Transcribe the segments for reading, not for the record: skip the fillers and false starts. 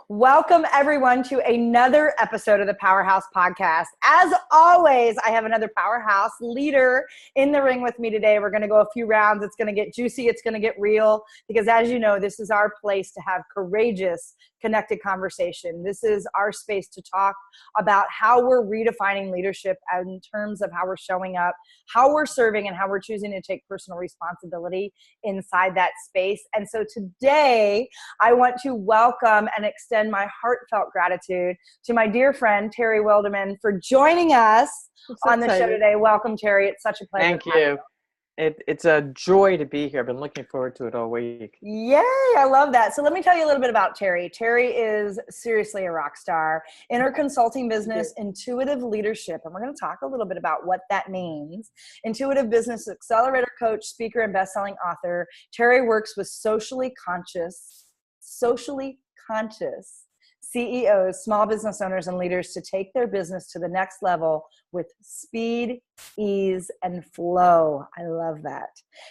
Welcome, everyone, to another episode of the Powerhouse Podcast. As always, I have another powerhouse leader in the ring with me today. We're going to go a few rounds. It's going to get juicy. It's going to get real because, as you know, this is our place to have courageous, connected conversation. This is our space to talk about how we're redefining leadership in terms of how we're showing up, how we're serving, and how we're choosing to take personal responsibility inside that space. And so today, I want to welcome and extend my heartfelt gratitude to my dear friend, Terry Wildemann, for joining us on the show today. Welcome, Terry. It's such a pleasure. Thank you. It's a joy to be here. I've been looking forward to it all week. Yay, I love that. So let me tell you a little bit about Terry. Terry is seriously a rock star in her consulting business, Intuitive Leadership. And we're going to talk a little bit about what that means. Intuitive Business Accelerator Coach, speaker, and best-selling author. Terry works with socially conscious CEOs, small business owners, and leaders to take their business to the next level with speed, ease, and flow. I love that.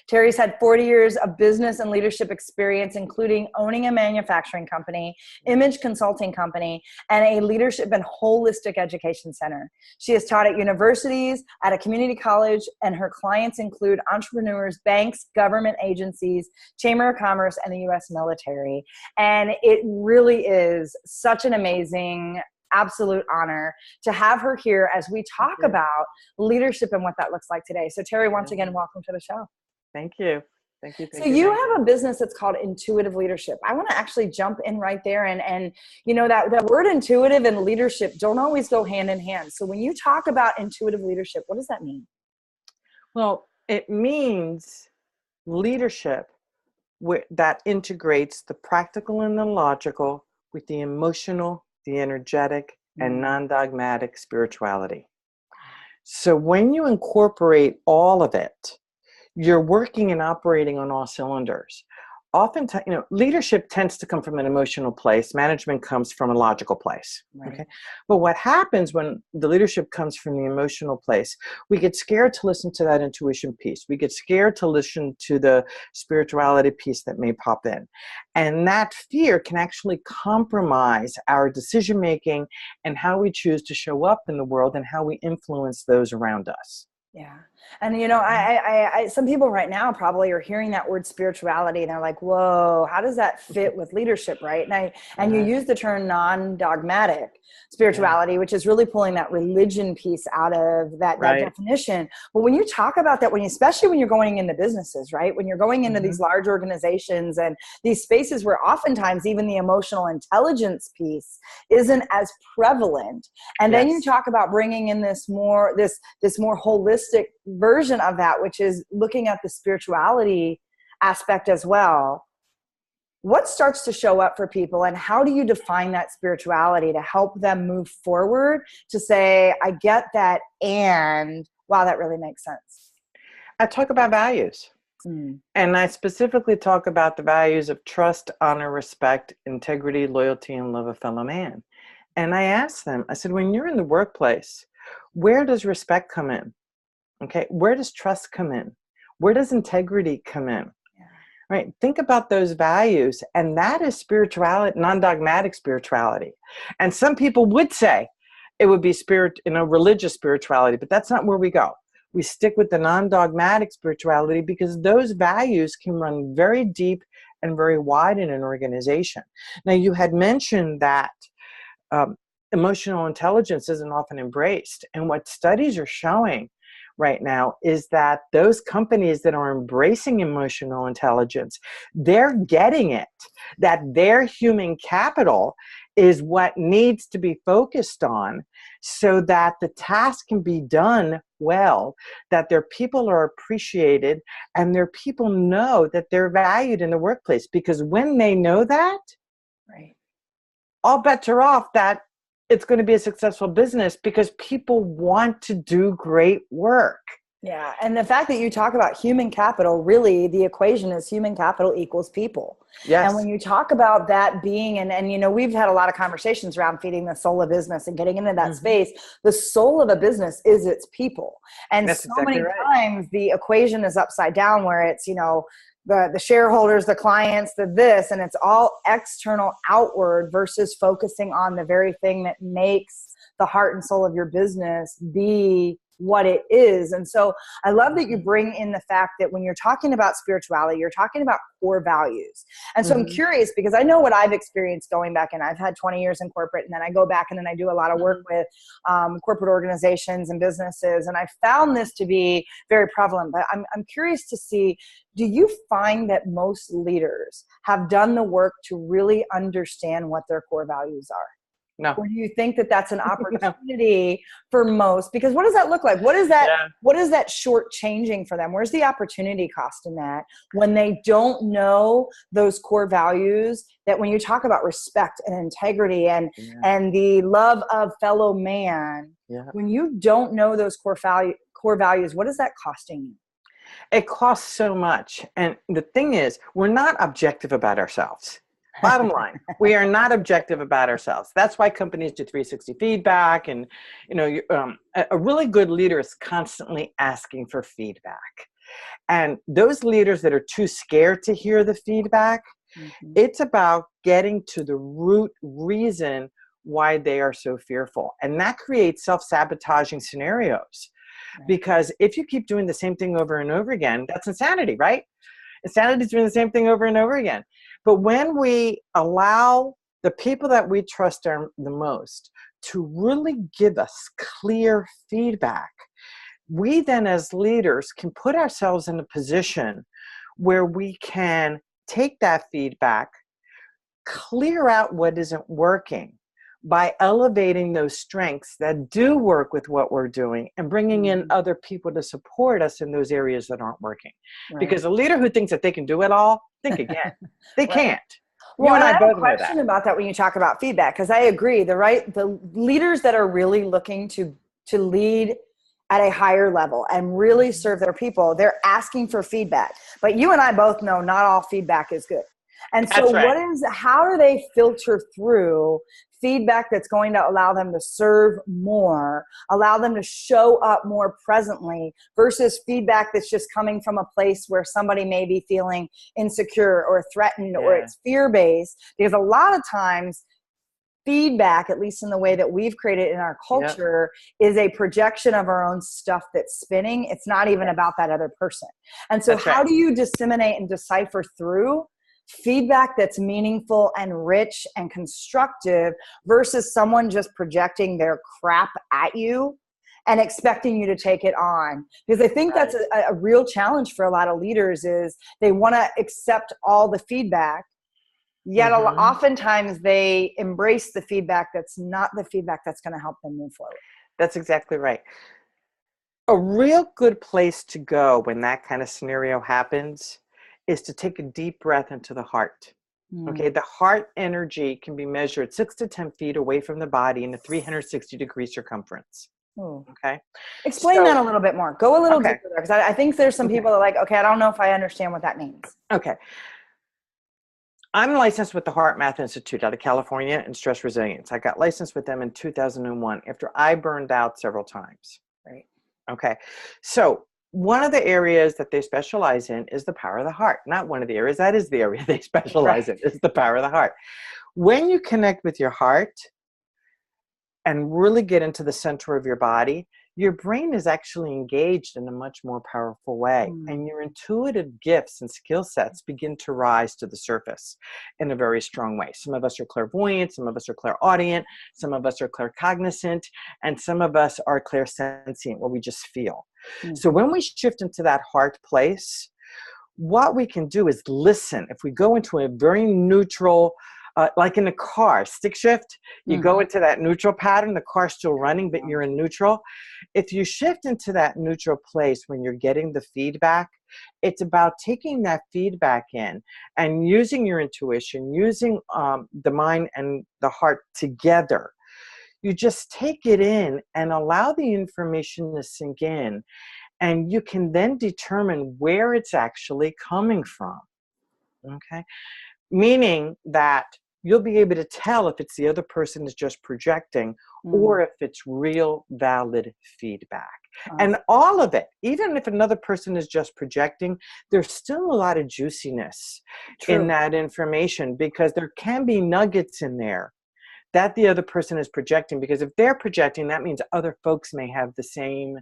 Terry's had 40 years of business and leadership experience, including owning a manufacturing company, image consulting company, and a leadership and holistic education center. She has taught at universities, at a community college, and her clients include entrepreneurs, banks, government agencies, Chamber of Commerce, and the U.S. military. And it really is such an amazing absolute honor to have her here as we talk about leadership and what that looks like today. So Terry, once again, welcome to the show. Thank you. Thank you. So you have a business that's called Intuitive Leadership. I want to actually jump in right there. And you know, that word intuitive and leadership don't always go hand in hand. So when you talk about intuitive leadership, what does that mean? Well, it means leadership that integrates the practical and the logical with the emotional, the energetic, and non-dogmatic spirituality. So when you incorporate all of it, you're working and operating on all cylinders. Oftentimes, leadership tends to come from an emotional place. Management comes from a logical place. Right. Okay. But what happens when the leadership comes from the emotional place, we get scared to listen to that intuition piece. We get scared to listen to the spirituality piece that may pop in. And that fear can actually compromise our decision-making and how we choose to show up in the world and how we influence those around us. Yeah. And, I some people right now probably are hearing that word spirituality and they're like, whoa, how does that fit with leadership, right? And you use the term non-dogmatic spirituality, which is really pulling that religion piece out of that definition. But when you talk about that, especially when you're going into businesses, right? When you're going into these large organizations and these spaces where oftentimes even the emotional intelligence piece isn't as prevalent. And then you talk about bringing in this more holistic version of that, which is looking at the spirituality aspect as well. What starts to show up for people, and how do you define that spirituality to help them move forward to say, I get that, and wow, that really makes sense? I talk about values. And I specifically talk about the values of trust, honor, respect, integrity, loyalty, and love of fellow man. And I asked them, I said, when you're in the workplace, where does respect come in? Okay, where does trust come in? Where does integrity come in? Right? Think about those values, and that is spirituality, non-dogmatic spirituality. And some people would say it would be religious spirituality, but that's not where we go. We stick with the non-dogmatic spirituality because those values can run very deep and very wide in an organization. Now, you had mentioned that emotional intelligence isn't often embraced, and what studies are showing right now is that those companies that are embracing emotional intelligence, they're getting it, that their human capital is what needs to be focused on so that the task can be done well, that their people are appreciated, and their people know that they're valued in the workplace. Because when they know that, all bets are off that it's going to be a successful business because people want to do great work. Yeah. And the fact that you talk about human capital, really the equation is human capital equals people. Yes. And when you talk about that being, and you know, we've had a lot of conversations around feeding the soul of business and getting into that space. The soul of a business is its people. And That's so exactly many right. times the equation is upside down where it's, you know, the shareholders, the clients, the this, and it's all external outward versus focusing on the very thing that makes the heart and soul of your business be what it is. And so I love that you bring in the fact that when you're talking about spirituality, you're talking about core values. And so I'm curious, because I know what I've experienced going back, and I've had 20 years in corporate, and then I go back and then I do a lot of work with corporate organizations and businesses. And I found this to be very prevalent, but I'm curious to see, do you find that most leaders have done the work to really understand what their core values are? No. Or do you think that that's an opportunity for most? Because what does that look like? What is that? Yeah. What is that shortchanging for them? Where's the opportunity cost in that when they don't know those core values? That when you talk about respect and integrity and the love of fellow man, when you don't know those core values, what is that costing you? It costs so much. And the thing is, we're not objective about ourselves. Bottom line, we are not objective about ourselves. That's why companies do 360 feedback. And, a really good leader is constantly asking for feedback. And those leaders that are too scared to hear the feedback, it's about getting to the root reason why they are so fearful. And that creates self-sabotaging scenarios. Right. Because if you keep doing the same thing over and over again, that's insanity, right? Insanity is doing the same thing over and over again. But when we allow the people that we trust the most to really give us clear feedback, we then as leaders can put ourselves in a position where we can take that feedback, clear out what isn't working by elevating those strengths that do work with what we're doing and bringing in other people to support us in those areas that aren't working. Right. Because a leader who thinks that they can do it all, think again. They can't. Well, and I have a question about that when you talk about feedback, because I agree, the leaders that are really looking to lead at a higher level and really serve their people, they're asking for feedback. But you and I both know not all feedback is good. And so how do they filter through feedback that's going to allow them to serve more, allow them to show up more presently versus feedback that's just coming from a place where somebody may be feeling insecure or threatened or it's fear-based? Because a lot of times feedback, at least in the way that we've created in our culture, is a projection of our own stuff that's spinning. It's not even about that other person. And so how do you disseminate and decipher through feedback that's meaningful and rich and constructive versus someone just projecting their crap at you and expecting you to take it on? Because I think that's a real challenge for a lot of leaders, is they want to accept all the feedback, yet oftentimes they embrace the feedback that's not the feedback that's going to help them move forward. That's exactly right. A real good place to go when that kind of scenario happens is to take a deep breath into the heart. Okay, the heart energy can be measured 6 to 10 feet away from the body in a 360-degree circumference. Okay. Explain that a little bit more. Go a little deeper there, because I think there's some people that are like, okay, I don't know if I understand what that means. Okay. I'm licensed with the Heart Math Institute out of California in stress resilience. I got licensed with them in 2001 after I burned out several times. Right. Okay. So one of the areas that they specialize in is the power of the heart. Not one of the areas, that is the area they specialize in, is the power of the heart. When you connect with your heart and really get into the center of your body, your brain is actually engaged in a much more powerful way. And your intuitive gifts and skill sets begin to rise to the surface in a very strong way. Some of us are clairvoyant, some of us are clairaudient, some of us are claircognizant, and some of us are clairsentient, where we just feel. So when we shift into that heart place, what we can do is listen. If we go into a very neutral, like in a car, stick shift, you go into that neutral pattern, the car's still running, but you're in neutral. If you shift into that neutral place when you're getting the feedback, it's about taking that feedback in and using your intuition, using the mind and the heart together. You just take it in and allow the information to sink in, and you can then determine where it's actually coming from. Okay? Meaning that you'll be able to tell if it's the other person is just projecting or if it's real valid feedback. And all of it, even if another person is just projecting, there's still a lot of juiciness in that information, because there can be nuggets in there that the other person is projecting, because if they're projecting, that means other folks may have the same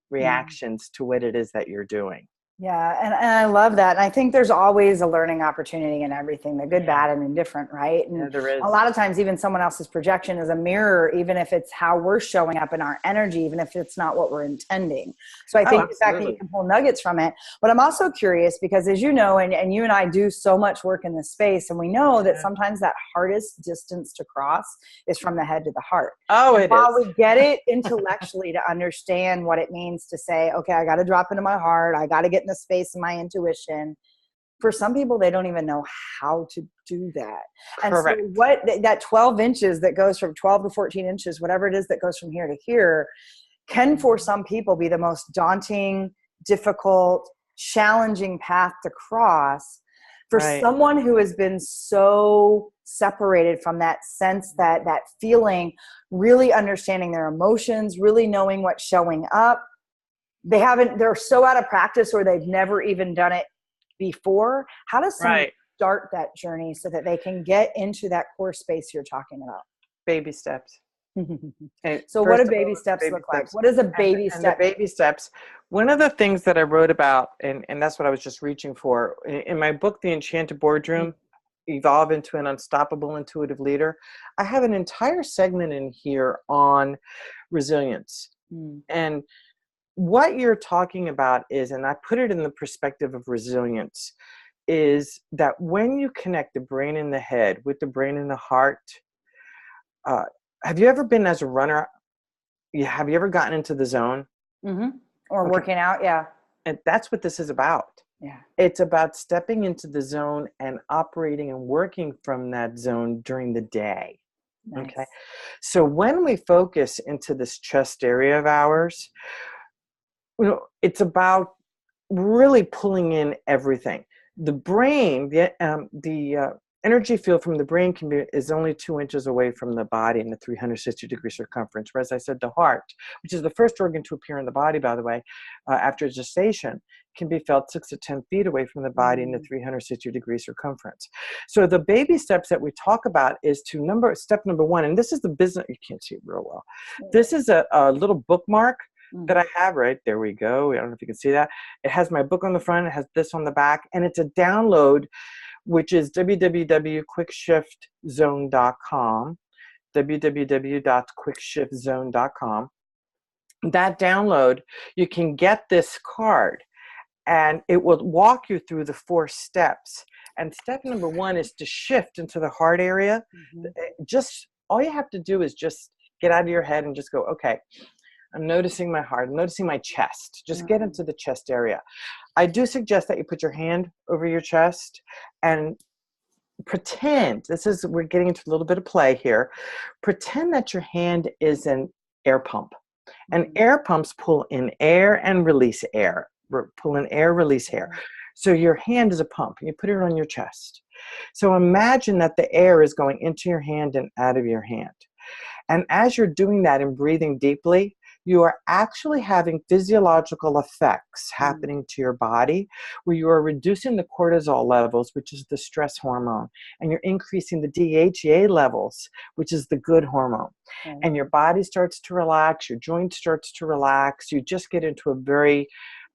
reactions to what it is that you're doing. Yeah. And I love that. And I think there's always a learning opportunity in everything, the good, bad, and indifferent, right? And there is. A lot of times even someone else's projection is a mirror, even if it's how we're showing up in our energy, even if it's not what we're intending. So I think the fact that you can pull nuggets from it. But I'm also curious because, as you know, and you and I do so much work in this space, and we know that sometimes that hardest distance to cross is from the head to the heart. While we get it intellectually to understand what it means to say, okay, I got to drop into my heart. I got to get in the space of my intuition. For some people, they don't even know how to do that. And so what that 12 inches that goes from 12 to 14 inches, whatever it is that goes from here to here, can for some people be the most daunting, difficult, challenging path to cross. For someone who has been so separated from that sense, that feeling, really understanding their emotions, really knowing what's showing up, they're so out of practice, or they've never even done it before. How does someone start that journey so that they can get into that core space you're talking about? Baby steps. So what do baby steps look like? What is a baby step? And the baby steps. One of the things that I wrote about, and that's what I was just reaching for, in my book, The Enchanted Boardroom, Evolve into an Unstoppable Intuitive Leader, I have an entire segment in here on resilience. And what you're talking about is, and I put it in the perspective of resilience, is that when you connect the brain and the head with the brain and the heart, have you ever been as a runner? Have you ever gotten into the zone? Or working out? Yeah. And that's what this is about. Yeah. It's about stepping into the zone and operating and working from that zone during the day. Nice. Okay. So when we focus into this chest area of ours, it's about really pulling in everything. The brain, the energy field from the brain is only 2 inches away from the body in the 360-degree circumference. Whereas I said the heart, which is the first organ to appear in the body, by the way, after gestation, can be felt 6 to 10 feet away from the body in the 360-degree circumference. So the baby steps that we talk about is step number one, and this is the business, you can't see it real well. This is a little bookmark that I have right there. We go. I don't know if you can see that. It has my book on the front. It has this on the back, and it's a download, which is www.quickshiftzone.com, www.quickshiftzone.com. That download, you can get this card, and it will walk you through the 4 steps. And step number one is to shift into the heart area. Just all you have to do is just get out of your head and just go, okay, I'm noticing my heart. I'm noticing my chest. Just get into the chest area. I do suggest that you put your hand over your chest and pretend, we're getting into a little bit of play here. Pretend that your hand is an air pump. And air pumps pull in air and release air. Pull in air, release air. So your hand is a pump, and you put it on your chest. So imagine that the air is going into your hand and out of your hand. And as you're doing that and breathing deeply, you are actually having physiological effects happening to your body, where you are reducing the cortisol levels, which is the stress hormone, and you're increasing the DHEA levels, which is the good hormone. And your body starts to relax, your joint starts to relax, you just get into a very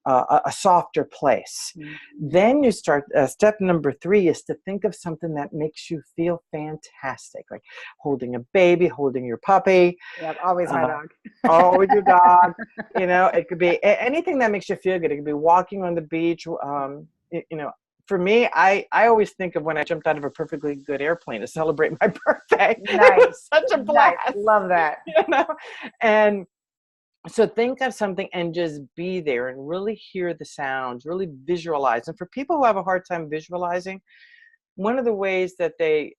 a softer place. Then you start, step number 3 is to think of something that makes you feel fantastic, like holding a baby, holding your puppy. Yep, always my dog. Always your dog. It could be anything that makes you feel good. It could be walking on the beach. For me, I always think of when I jumped out of a perfectly good airplane to celebrate my birthday. Nice. It was such a blast. Nice. Love that. And so think of something and just be there and really hear the sounds, really visualize. And for people who have a hard time visualizing, one of the ways that they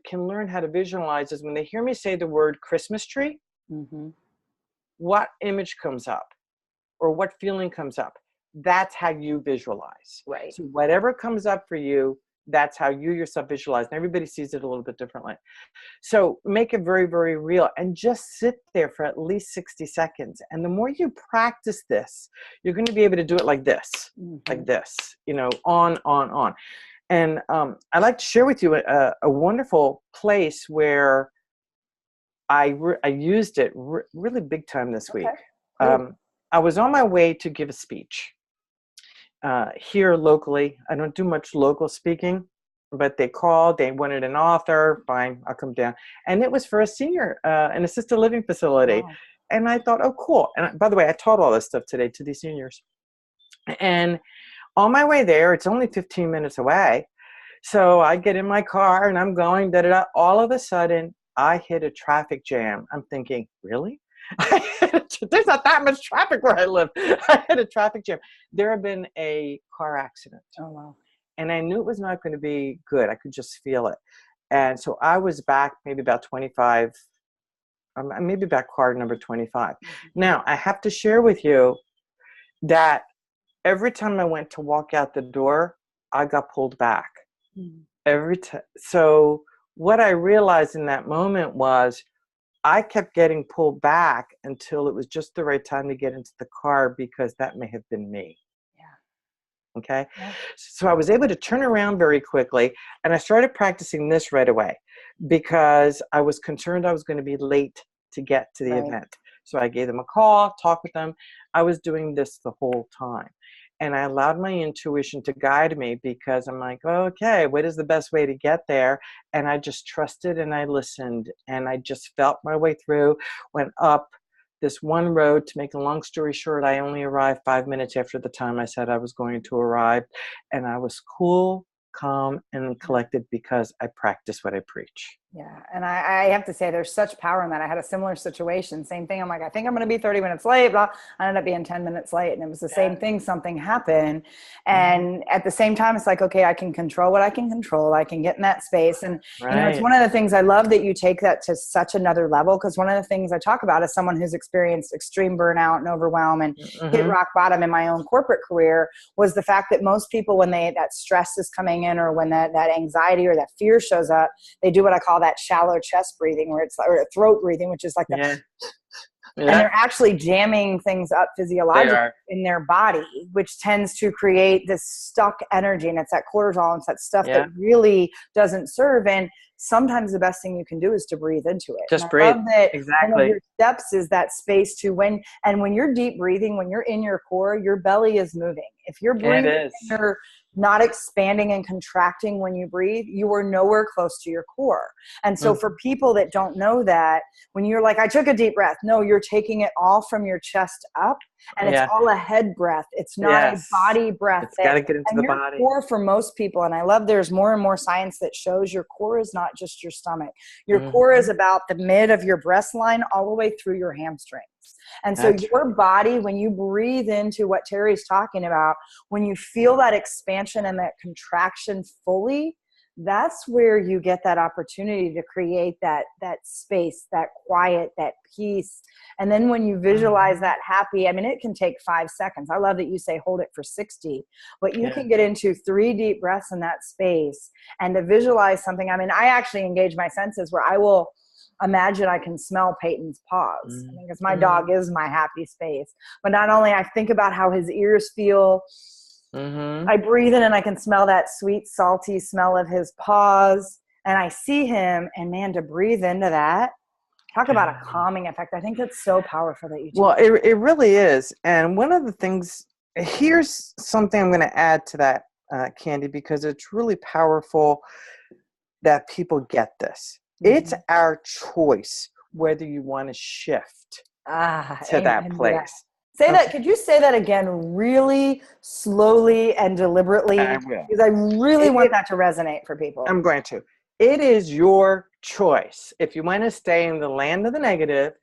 can learn how to visualize is when they hear me say the word Christmas tree, what image comes up or what feeling comes up? That's how you visualize. Right. So whatever comes up for you, that's how you yourself visualize. And everybody sees it a little bit differently. So make it very, very real and just sit there for at least 60 seconds. And the more you practice this, you're going to be able to do it like this, like this, you know, on. And I'd like to share with you a wonderful place where I used it really big time this week. I was on my way to give a speech here locally. I don't do much local speaking, but they called, they wanted an author, fine, I'll come down. And it was for a senior, an assisted living facility. Wow. And I thought, oh, cool. And by the way, I taught all this stuff today to these seniors. And on my way there, it's only 15 minutes away. So I get in my car and I'm going, da-da-da. All of a sudden, I hit a traffic jam. I'm thinking, really? There's not that much traffic where I live. I hit a traffic jam. There had been a car accident. Oh, wow. And I knew it was not going to be good. I could just feel it. And so I was back maybe about 25, maybe back car number 25. Now, I have to share with you that every time I went to walk out the door, I got pulled back. Every time. So what I realized in that moment was I kept getting pulled back until it was just the right time to get into the car, because that may have been me. Yeah. Okay. Yeah. So I was able to turn around very quickly, and I started practicing this right away because I was concerned I was going to be late to get to the event. So I gave them a call, talked with them. I was doing this the whole time. And I allowed my intuition to guide me, because I'm like, okay, what is the best way to get there? And I just trusted and I listened, and I just felt my way through, went up this one road. To make a long story short, I only arrived 5 minutes after the time I said I was going to arrive. And I was cool, calm, and collected because I practice what I preach. Yeah. And I have to say, there's such power in that. I had a similar situation. Same thing. I'm like, I think I'm going to be 30 minutes late. Blah. I ended up being 10 minutes late. And it was the same thing. Something happened. And at the same time, it's like, okay, I can control what I can control. I can get in that space. And you know, it's one of the things I love that you take that to such another level. Because one of the things I talk about as someone who's experienced extreme burnout and overwhelm and hit rock bottom in my own corporate career was the fact that most people, when that stress is coming in, or when that anxiety or that fear shows up, they do what I call that shallow chest breathing, where it's or throat breathing, which is like and they're actually jamming things up physiologically in their body, which tends to create this stuck energy. And it's that cortisol and it's that stuff that really doesn't serve. And sometimes the best thing you can do is to breathe into it. Just breathe. Exactly. One of your steps is that space to when you're deep breathing, when you're in your core, your belly is moving. If you're breathing, you're not expanding and contracting when you breathe, you are nowhere close to your core. And so for people that don't know that, when you're like, I took a deep breath, no, you're taking it all from your chest up, and it's all a head breath. It's not a body breath. It's got to get into the body. Core for most people, and I love there's more and more science that shows your core is not just your stomach. Your core is about the mid of your breast line all the way through your hamstrings. And so your body, when you breathe into what Terry's talking about, when you feel that expansion and that contraction fully, that's where you get that opportunity to create that space, that quiet, that peace. And then when you visualize that happy, I mean, it can take 5 seconds. I love that you say hold it for 60, but you can get into 3 deep breaths in that space and to visualize something. I mean, I actually engage my senses where I will imagine I can smell Peyton's paws, because my dog is my happy space. But not only I think about how his ears feel, I breathe in and I can smell that sweet, salty smell of his paws, and I see him, and man, to breathe into that, talk about a calming effect. I think that's so powerful that you do. Well, it really is. And one of the things, here's something I'm going to add to that, Candy, because it's really powerful that people get this. It's our choice whether you want to shift to that place. Say that. Could you say that again really slowly and deliberately? I will. Because I really want that to resonate for people. I'm going to. It is your choice. If you want to stay in the land of the negative,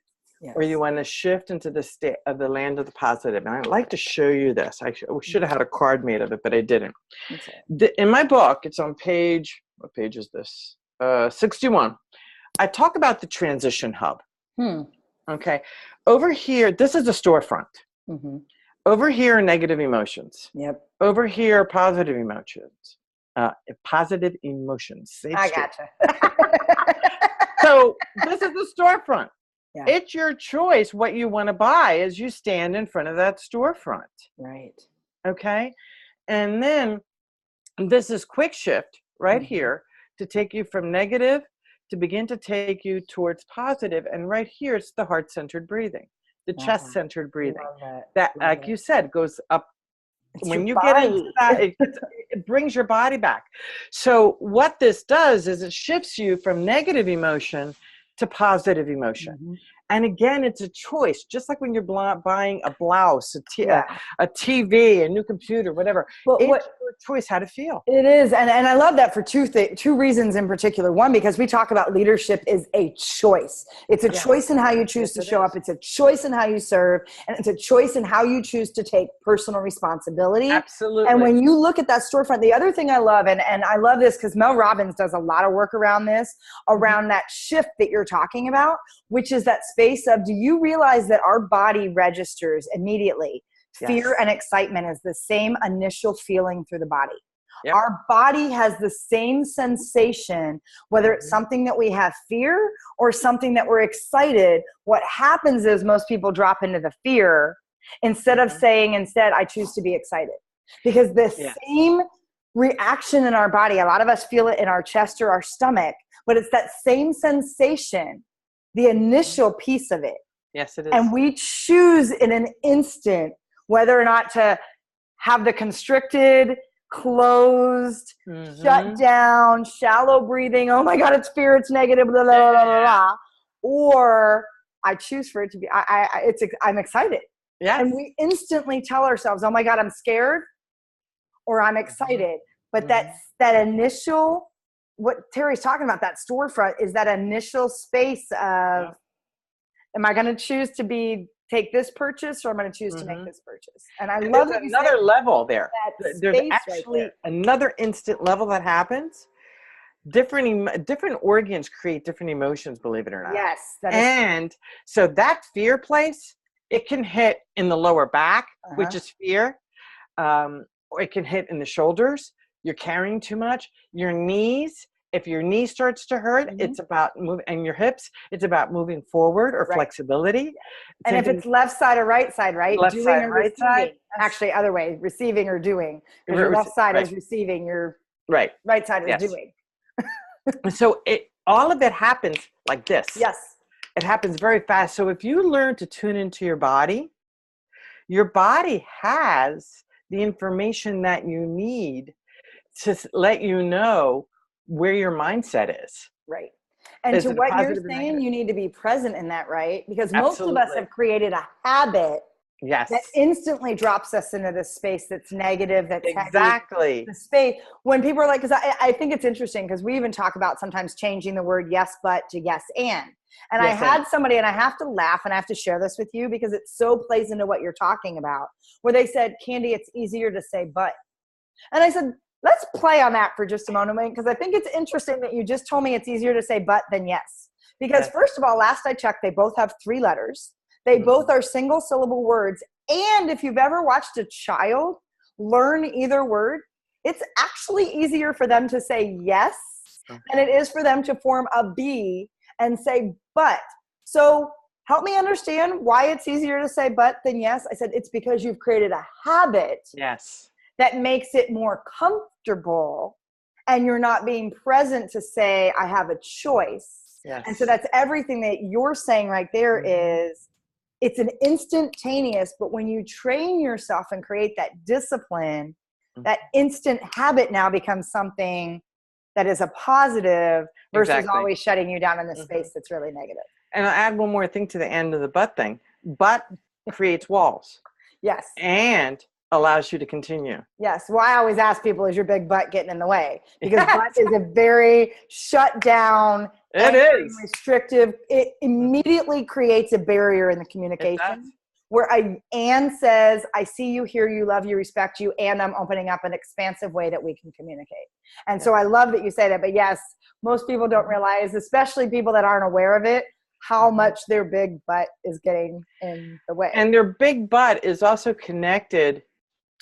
or you want to shift into the state of the land of the positive. And I'd like to show you this. We should have had a card made of it, but I didn't. In my book, it's on page, what page is this? 61. I talk about the transition hub. Okay. Over here, this is a storefront. Over here are negative emotions. Over here are positive emotions. Positive emotions. I gotcha. So this is the storefront. Yeah. It's your choice what you want to buy as you stand in front of that storefront. Right. Okay. And then this is quick shift right here to take you from negative to begin to take you towards positive. And right here, it's the heart-centered breathing, the chest-centered breathing. That, like you said, goes up. When you get into that, it brings your body back. So what this does is it shifts you from negative emotion to positive emotion. And again, it's a choice, just like when you're buying a blouse, a TV, a new computer, whatever. It's your choice how to feel. It is. And I love that for two reasons in particular. One, because we talk about leadership is a choice. It's a choice in how you choose to show up. It's a choice in how you serve. And it's a choice in how you choose to take personal responsibility. Absolutely. And when you look at that storefront, the other thing I love, and I love this because Mel Robbins does a lot of work around this, around that shift that you're talking about, which is that space of, do you realize that our body registers immediately? Fear and excitement is the same initial feeling through the body. Yep. Our body has the same sensation, whether it's something that we have fear or something that we're excited. What happens is most people drop into the fear instead of saying, I choose to be excited. Because the same reaction in our body, a lot of us feel it in our chest or our stomach, but it's that same sensation, the initial piece of it. Yes, it is. And we choose in an instant whether or not to have the constricted, closed, shut down, shallow breathing. Oh my God, it's fear, it's negative, blah, blah, blah, blah, blah. Or I choose for it to be, I'm excited. Yes. And we instantly tell ourselves, oh my God, I'm scared or I'm excited. But that initial, what Terry's talking about, that storefront is that initial space of, am I going to choose to take this purchase or am I going to choose to make this purchase? And I love that another level there. There's actually right there. Another instant level that happens. Different organs create different emotions, believe it or not. Yes. And so that fear place, it can hit in the lower back, which is fear. Or it can hit in the shoulders. You're carrying too much. Your knees. If your knee starts to hurt, it's about moving, and your hips, it's about moving forward or flexibility. And if it's left side or right side, right? Left doing side, or right receiving. side. Actually, other way, receiving or doing. Because your left side is receiving, your right side is doing. So all of it happens like this. Yes. It happens very fast. So if you learn to tune into your body has the information that you need to let you know where your mindset is. Right. And to what you're saying, you need to be present in that, right? Because most of us have created a habit that instantly drops us into this space that's negative, that's heavy. The space, when people are like, because I think it's interesting because we even talk about sometimes changing the word yes, but to yes, and. And I had somebody, and I have to laugh and I have to share this with you because it so plays into what you're talking about, where they said, Candy, it's easier to say but. And I said, let's play on that for just a moment, because I think it's interesting that you just told me it's easier to say but than yes. Because first of all, last I checked, they both have 3 letters. They both are single syllable words. And if you've ever watched a child learn either word, it's actually easier for them to say yes than it is for them to form a B and say but. So help me understand why it's easier to say but than yes. I said, it's because you've created a habit. Yes. That makes it more comfortable, and you're not being present to say, I have a choice. Yes. And so that's everything that you're saying right there is, it's an instantaneous, but when you train yourself and create that discipline, that instant habit now becomes something that is a positive versus always shutting you down in the space that's really negative. And I'll add one more thing to the end of the but thing. But creates walls. Yes. And allows you to continue. Yes. Well, I always ask people, is your big butt getting in the way? Because butt is a very shut down, restrictive. It immediately creates a barrier in the communication where and says, I see you, hear you, love you, respect you, and I'm opening up an expansive way that we can communicate. And so I love that you say that. But yes, most people don't realize, especially people that aren't aware of it, how much their big butt is getting in the way. And their big butt is also connected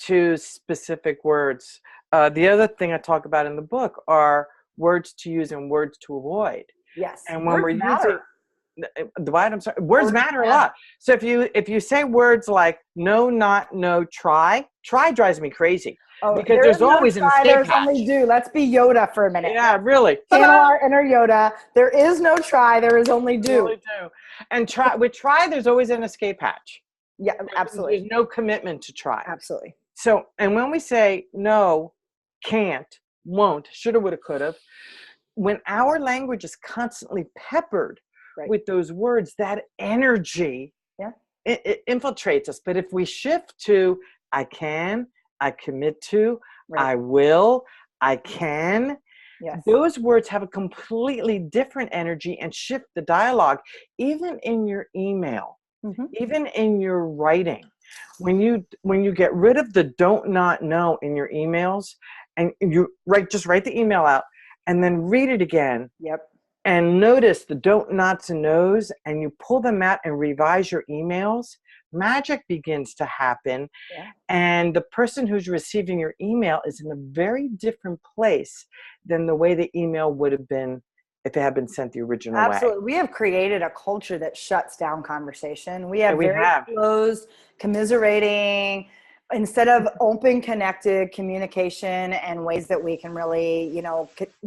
to specific words. The other thing I talk about in the book are words to use and words to avoid. Yes. And when words we're matter. using words matter a lot. So if you say words like no, not, no, try drives me crazy. Oh, because there's always an escape there's hatch. only do. Let's be Yoda for a minute. Yeah, really. Channel our inner Yoda. There is no try. There is only do. Only do. And with try, there's always an escape hatch. Yeah, absolutely. There's no commitment to try. Absolutely. So, and when we say no, can't, won't, shoulda, woulda, coulda, when our language is constantly peppered with those words, that energy, it infiltrates us. But if we shift to I can, I commit to, I will, I can, those words have a completely different energy and shift the dialogue, even in your email, even in your writing. When you get rid of the don't, not, know in your emails, and you just write the email out and then read it again. And notice the don't, nots, and nos, and you pull them out and revise your emails, magic begins to happen. And the person who's receiving your email is in a very different place than the way the email would have been if it had been sent the original way. Absolutely. We have created a culture that shuts down conversation. We have closed, commiserating, instead of open, connected communication and ways that we can really,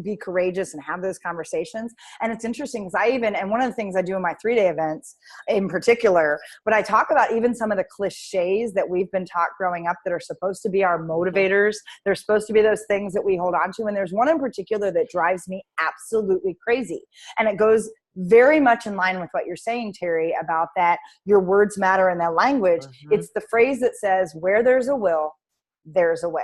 be courageous and have those conversations. And it's interesting because and one of the things I do in my 3-day events in particular, but I talk about even some of the cliches that we've been taught growing up that are supposed to be our motivators. They're supposed to be those things that we hold on to. And there's one in particular that drives me absolutely crazy. And it goes very much in line with what you're saying, Terry, about that your words matter in that language. It's the phrase that says, where there's a will, there's a way.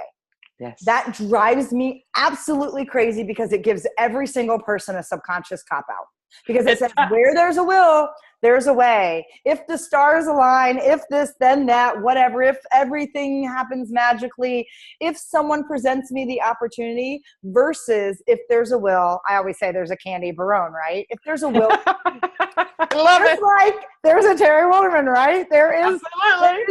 Yes. That drives me absolutely crazy because it gives every single person a subconscious cop-out. Because it says, where there's a will, there's a way. If the stars align, if this, then that, whatever, if everything happens magically, if someone presents me the opportunity versus if there's a will, I always say there's a Candy Barone, right? If there's a will, there's a Terry Wildemann, right? There is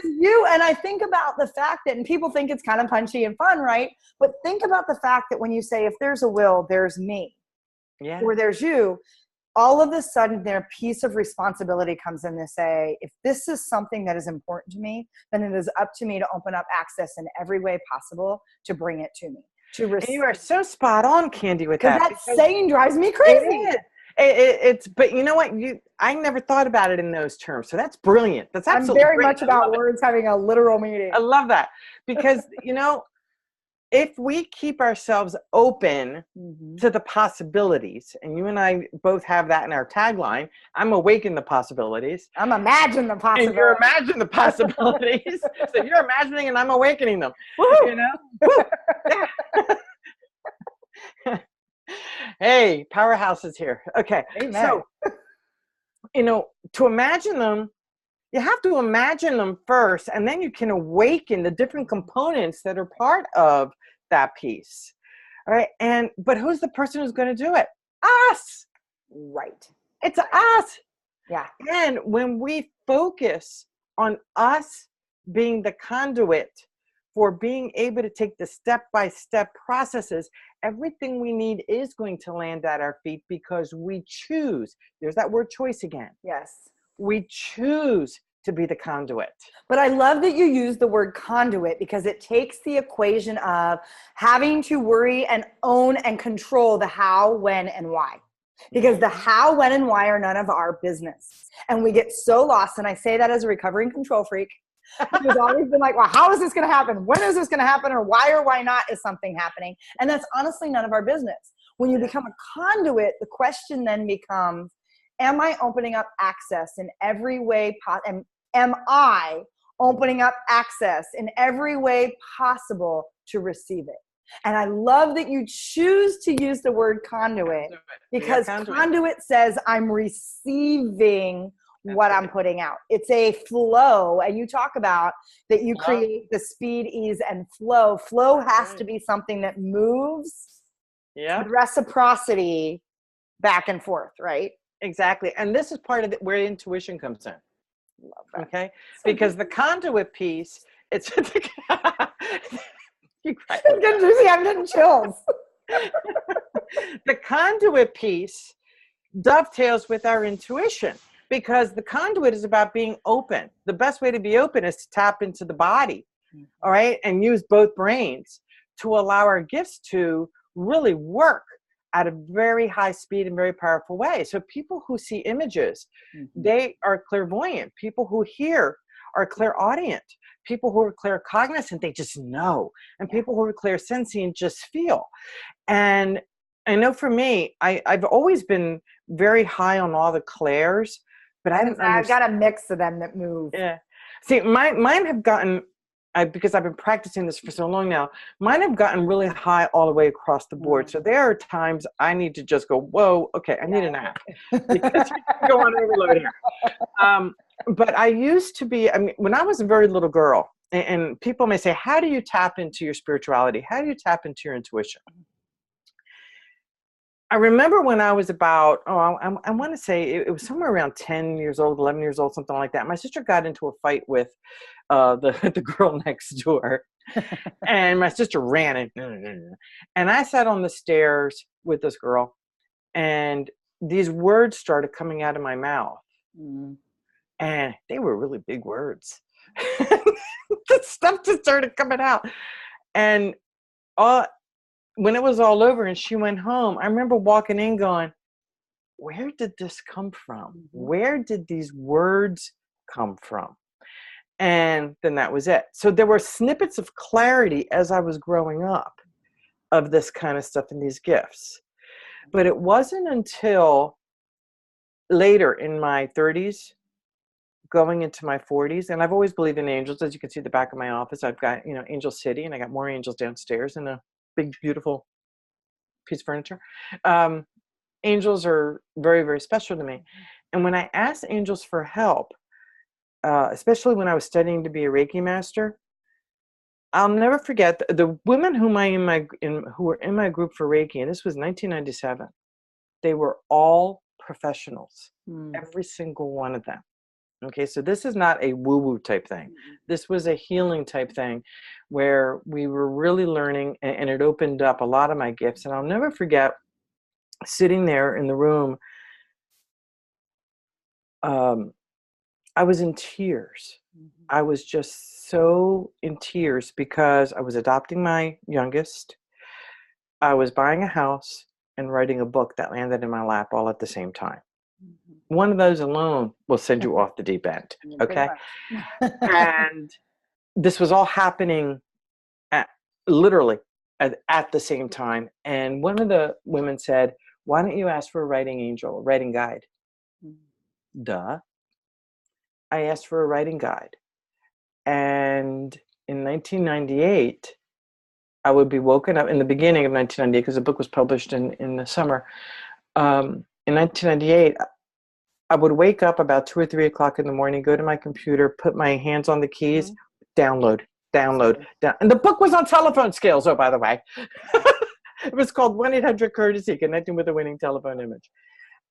you. And I think about the fact that, and people think it's kind of punchy and fun, right? But think about the fact that when you say, if there's a will, there's me, or there's you, all of a sudden their piece of responsibility comes in to say, if this is something that is important to me, then it is up to me to open up access in every way possible to bring it to me. And you are so spot on, Candy, with that. Because that saying drives me crazy. But you know what? I never thought about it in those terms. So that's brilliant. That's absolutely I'm very much about words having a literal meaning. I love that. Because, if we keep ourselves open to the possibilities, and you and I both have that in our tagline, I'm awaken the possibilities. I'm imagine the possibilities. And you're imagine the possibilities. So you're imagining and I'm awakening them. Woo! Woo! Yeah. Hey, powerhouse is here. Okay. Amen. So, to imagine them, you have to imagine them first, and then you can awaken the different components that are part of that piece. All right. But who's the person who's going to do it? Us. Right. It's us. Yeah. And when we focus on us being the conduit for being able to take the step-by-step processes, everything we need is going to land at our feet because we choose. There's that word choice again. Yes. We choose to be the conduit. But I love that you use the word conduit because it takes the equation of having to worry and own and control the how, when, and why. Because the how, when, and why are none of our business. And we get so lost. And I say that as a recovering control freak. Who's always been like, well, how is this going to happen? When is this going to happen? Or why not is something happening? And that's honestly none of our business. When you become a conduit, the question then becomes, am I opening up access in every way possible? Am I opening up access in every way possible to receive it? And I love that you choose to use the word conduit because conduit says I'm receiving what I'm putting out. It's a flow. And you talk about that you create the speed, ease, and flow. Flow has to be something that moves with reciprocity back and forth, right? Exactly. And this is part of where intuition comes in. Love that. Okay. Because the conduit piece It's you crack I'm getting juicy. I'm getting chills. The conduit piece dovetails with our intuition, because the conduit is about being open. The best way to be open is to tap into the body, all right, and use both brains to allow our gifts to really work at a very high speed and very powerful way. So people who see images, they are clairvoyant. People who hear are clairaudient. People who are claircognizant, they just know. And people who are clairsentient just feel. And I know for me, I've always been very high on all the clairs, but I didn't I've got a mix of them that move. Yeah. See, mine have gotten, because I've been practicing this for so long now, mine have gotten really high all the way across the board. So there are times I need to just go, whoa, okay, I need a nap. Because you go on overload here. But I used to be, I mean, when I was a very little girl, and people may say, how do you tap into your spirituality? How do you tap into your intuition? I remember when I was about, I want to say it was somewhere around 10 years old, 11 years old, something like that. My sister got into a fight with the girl next door. And my sister ran it. And I sat on the stairs with this girl. And these words started coming out of my mouth. And they were really big words. The stuff just started coming out. And when it was all over and she went home, I remember walking in going, where did this come from? Where did these words come from? And then that was it. So there were snippets of clarity as I was growing up of this kind of stuff and these gifts. But it wasn't until later in my 30s, going into my 40s, and I've always believed in angels. As you can see the back of my office, I've got, Angel City, and I got more angels downstairs and a big, beautiful piece of furniture. Angels are very, very special to me. And when I asked angels for help, especially when I was studying to be a Reiki master, I'll never forget the women who were in my group for Reiki, and this was 1997. They were all professionals, every single one of them. Okay, so this is not a woo-woo type thing. This was a healing type thing where we were really learning, and it opened up a lot of my gifts. And I'll never forget sitting there in the room. I was in tears. I was just so in tears because I was adopting my youngest. I was buying a house and writing a book that landed in my lap all at the same time. One of those alone will send you off the deep end. Okay. And this was all happening literally at the same time. And one of the women said, why don't you ask for a writing angel, a writing guide? Duh. I asked for a writing guide. And in 1998, I would be woken up in the beginning of 1998, because the book was published in the summer. In 1998, I would wake up about 2 or 3 o'clock in the morning, go to my computer, put my hands on the keys, download. And the book was on telephone scales, oh, by the way. It was called 1-800-COURTESY, Connecting with a Winning Telephone Image.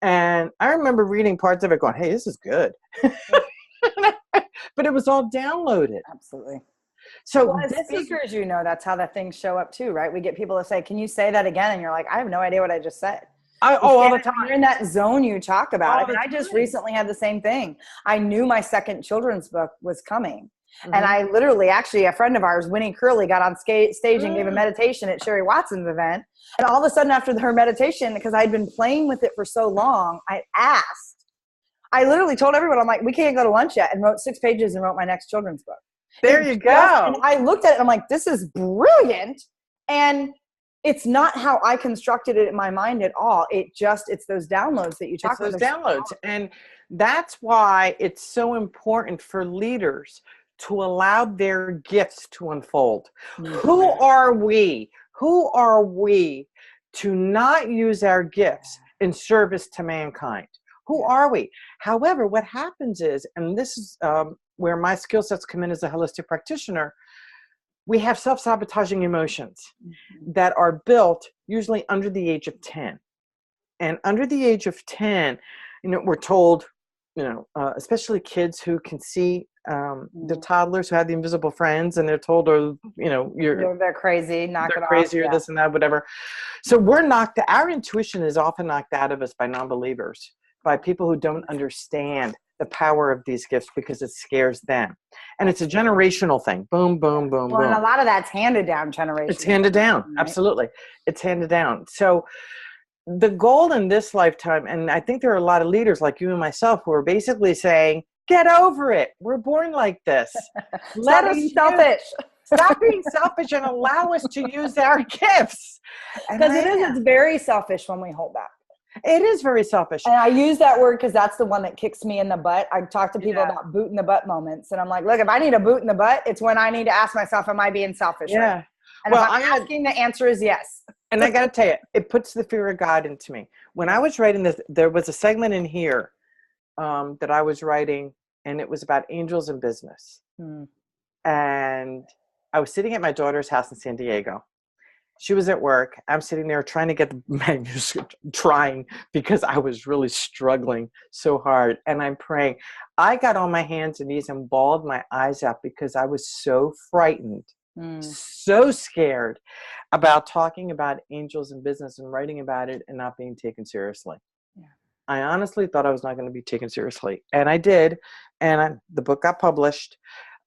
And I remember reading parts of it going, hey, this is good. But it was all downloaded. Absolutely. So as speakers, that's how the things show up too, right? We get people to say, can you say that again? And you're like, I have no idea what I just said. All the time. You're in that zone you talk about. I mean, I just recently had the same thing. I knew my second children's book was coming. And I literally, actually, a friend of ours, Winnie Curley, got on stage and gave a meditation at Sherry Watson's event. And all of a sudden after her meditation, because I'd been playing with it for so long, I literally told everyone, I'm like, we can't go to lunch yet, and wrote 6 pages and wrote my next children's book. There you go. And I looked at it and I'm like, this is brilliant. And it's not how I constructed it in my mind at all. It's those downloads that you talk about. Those downloads. And that's why it's so important for leaders to allow their gifts to unfold. Who are we? Who are we to not use our gifts in service to mankind? Who are we? However, what happens is, and this is where my skill sets come in as a holistic practitioner, we have self-sabotaging emotions that are built usually under the age of 10. And under the age of 10, we're told, especially kids who can see The toddlers who have the invisible friends and they're told, or, you know, they're crazy, knock it off. They're crazy or this and that, whatever. So our intuition is often knocked out of us by non-believers, by people who don't understand the power of these gifts because it scares them. And it's a generational thing. Boom, boom, boom, well, boom. And a lot of that's handed down generation. It's handed down. Right? Absolutely. It's handed down. So the goal in this lifetime, and I think there are a lot of leaders like you and myself who are basically saying, get over it. We're born like this. Stop being selfish. Stop being selfish and allow us to use our gifts. Because it's very selfish when we hold back. It is very selfish. And I use that word because that's the one that kicks me in the butt. I talk to people about boot in the butt moments. And I'm like, look, if I need a boot in the butt, it's when I need to ask myself, am I being selfish? Yeah. Right? And if I'm asking, the answer is yes. And I got to tell you, it puts the fear of God into me. When I was writing this, there was a segment in here that I was writing, and it was about angels in business. And I was sitting at my daughter's house in San Diego. She was at work. I'm sitting there trying to get the manuscript, because I was really struggling so hard. And I'm praying. I got on my hands and knees and bawled my eyes out because I was so frightened, so scared about talking about angels in business and writing about it and not being taken seriously. Yeah. I honestly thought I was not going to be taken seriously. And I did. And the book got published.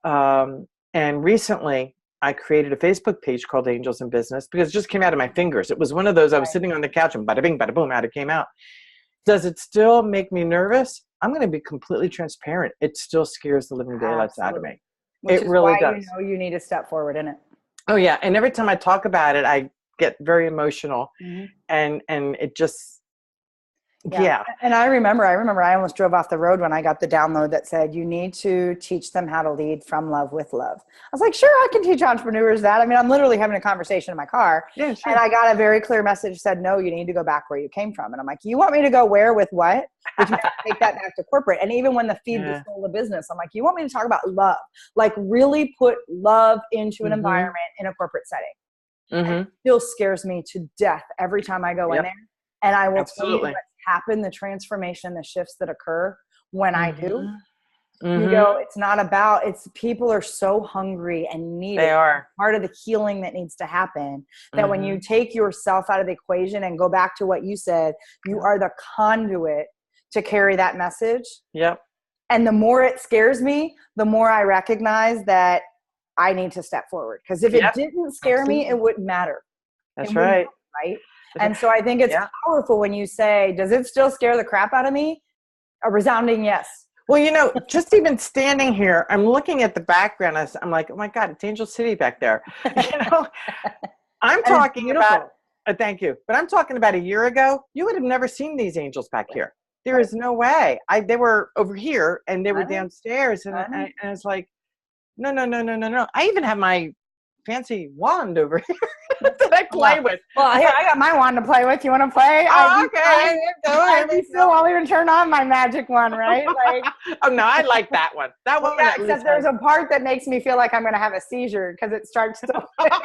And recently, I created a Facebook page called Angels in Business because it just came out of my fingers. It was one of those, I was sitting on the couch and bada bing, bada boom, out it came out. Does it still make me nervous? I'm going to be completely transparent. It still scares the living daylights out of me. Which it really does. You know you need to step forward in it. Oh, yeah. And every time I talk about it, I get very emotional. And it just, yeah. And I remember I almost drove off the road when I got the download that said, you need to teach them how to lead from love with love. I was like, sure, I can teach entrepreneurs that. I mean, I'm literally having a conversation in my car. Yeah, sure. And I got a very clear message that said, no, you need to go back where you came from. And I'm like, you want me to go where with what? Which means take that back to corporate. And even when the feed was stole the business, I'm like, you want me to talk about love? Like really put love into an environment in a corporate setting. And it still scares me to death every time I go in there. And I will tell you happen, the transformation, the shifts that occur when I do. You go, it's not about, people are so hungry and need they are part of the healing that needs to happen, that when you take yourself out of the equation and go back to what you said, you are the conduit to carry that message. Yep. And the more it scares me, the more I recognize that I need to step forward. Because if it didn't scare me, it wouldn't matter. That's right. Right. And so I think it's powerful when you say, does it still scare the crap out of me? A resounding yes. Well, you know, just even standing here, I'm looking at the background. I'm like, oh my God, it's Angel City back there. You know, I'm talking about, thank you. But I'm talking about a year ago, you would have never seen these angels back here. There is no way. They were over here and they were downstairs. And I was like, no. I even have my fancy wand over here that I play with. Well, here, I got my wand to play with. You want to play? Oh, okay. I'll even turn on my magic one, right? Like, oh, no, I like that one. That one. Yeah, except there's a part that makes me feel like I'm going to have a seizure because it starts to. But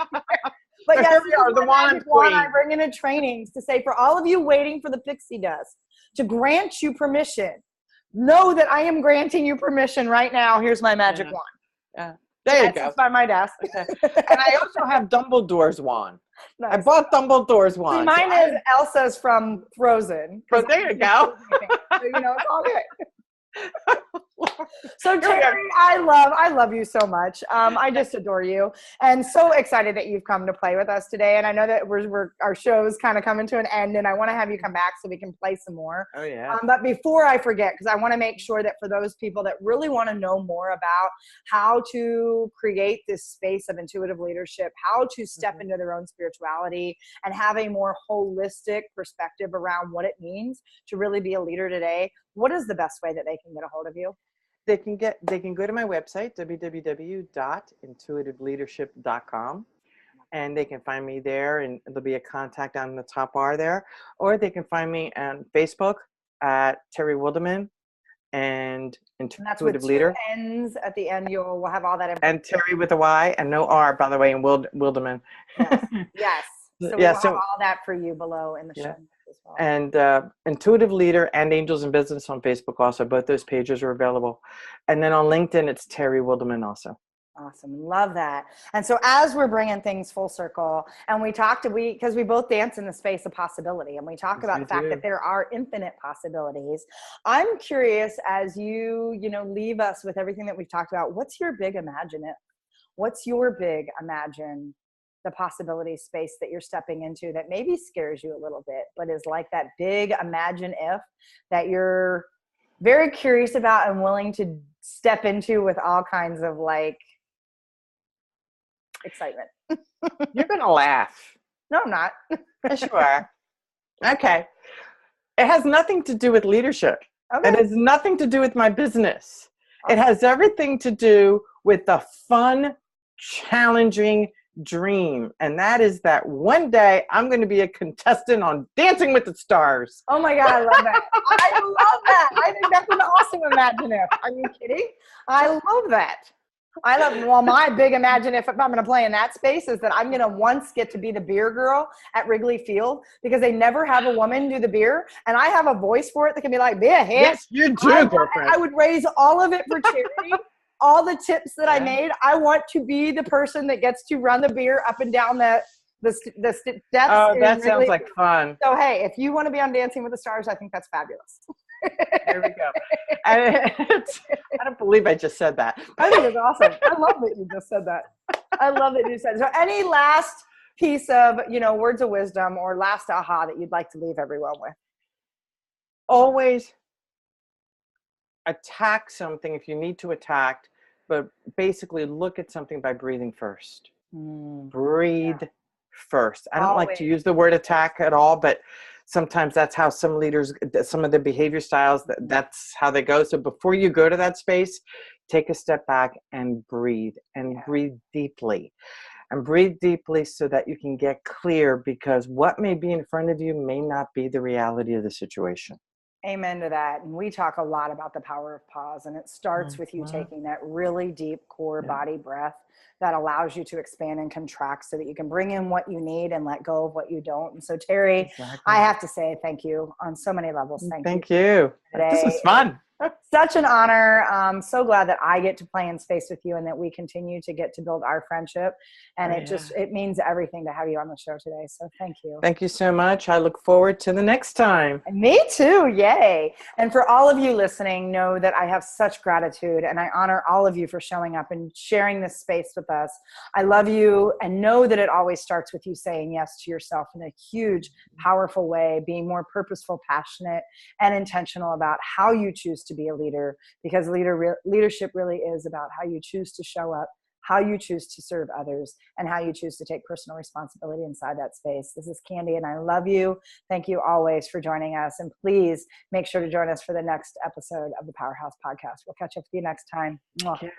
yes, here we are, the wand queen. I bring into trainings to say, for all of you waiting for the pixie dust to grant you permission, know that I am granting you permission right now. Here's my magic wand. Yeah. There you go. It's by my desk. Okay. And I also have Dumbledore's wand. Nice. I bought Dumbledore's wand. See, mine is Elsa's from Frozen. So there you go. So, you know, it's all good. So Terry, I love you so much. I just adore you, and so excited that you've come to play with us today. And I know that our show's kind of coming to an end, and I want to have you come back so we can play some more. Oh yeah. But before I forget, because I want to make sure that for those people that really want to know more about how to create this space of intuitive leadership, how to step into their own spirituality, and have a more holistic perspective around what it means to really be a leader today, what is the best way that they can get a hold of you? They can go to my website, www.intuitiveleadership.com, and they can find me there, and there'll be a contact on the top bar there, or they can find me on Facebook at Terry Wildemann and Intuitive Leader. N's at the end. We'll have all that information. And Terry with a Y and no R, by the way, in Wildemann. Yes. So we'll have all that for you below in the show. as well. And Intuitive Leader and Angels in Business on Facebook also. Both those pages are available. And then on LinkedIn, it's Terry Wildemann also. Awesome. Love that. And so as we're bringing things full circle, and because we both dance in the space of possibility, and we talk about the fact that there are infinite possibilities. I'm curious, as you leave us with everything that we've talked about, what's your big imagine if? What's your big imagine the possibility space that you're stepping into that maybe scares you a little bit, but is like that big imagine if that you're very curious about and willing to step into with all kinds of like excitement. You're going to laugh. No, I'm not. Yes, you are. Okay. It has nothing to do with leadership. Okay. It has nothing to do with my business. Awesome. It has everything to do with the fun, challenging dream. And that is that one day I'm going to be a contestant on Dancing with the Stars. Oh my God, I love that. I love that. I think that's an awesome imagine if. Are you kidding? I love that. My big imagine if I'm going to play in that space is that I'm going to once get to be the beer girl at Wrigley Field, because they never have a woman do the beer, and I have a voice for it that can be like, be a hit. Yes, you do, girlfriend. I would raise all of it for charity. All the tips that I made, I want to be the person that gets to run the beer up and down the steps. Oh, that sounds like fun. So hey, if you want to be on Dancing with the Stars, I think that's fabulous. There we go. I don't believe I just said that. I think it's awesome. I love that you just said that. I love that you said. So any last piece of, words of wisdom or last aha that you'd like to leave everyone with? Always attack something if you need to attack, but basically look at something by breathing first. Breathe first. I don't like to use the word attack at all, but sometimes that's how some leaders, some of the behavior styles, that's how they go. So before you go to that space, take a step back and breathe, and breathe deeply. And breathe deeply so that you can get clear, because what may be in front of you may not be the reality of the situation. Amen to that. And we talk a lot about the power of pause, and it starts with you taking that really deep core body breath that allows you to expand and contract so that you can bring in what you need and let go of what you don't. And so, Terry, I have to say thank you on so many levels. Thank you. This was fun. Such an honor. I'm so glad that I get to play in space with you and that we continue to get to build our friendship. And it means everything to have you on the show today. So thank you. Thank you so much. I look forward to the next time. Me too. Yay. And for all of you listening, know that I have such gratitude, and I honor all of you for showing up and sharing this space with us. I love you, and know that it always starts with you saying yes to yourself in a huge, powerful way, being more purposeful, passionate, and intentional about how you choose to be a leader, because leadership really is about how you choose to show up, how you choose to serve others, and how you choose to take personal responsibility inside that space. This is Candy, and I love you. Thank you always for joining us, and please make sure to join us for the next episode of the Powerhouse Podcast. We'll catch up with you next time. Mwah.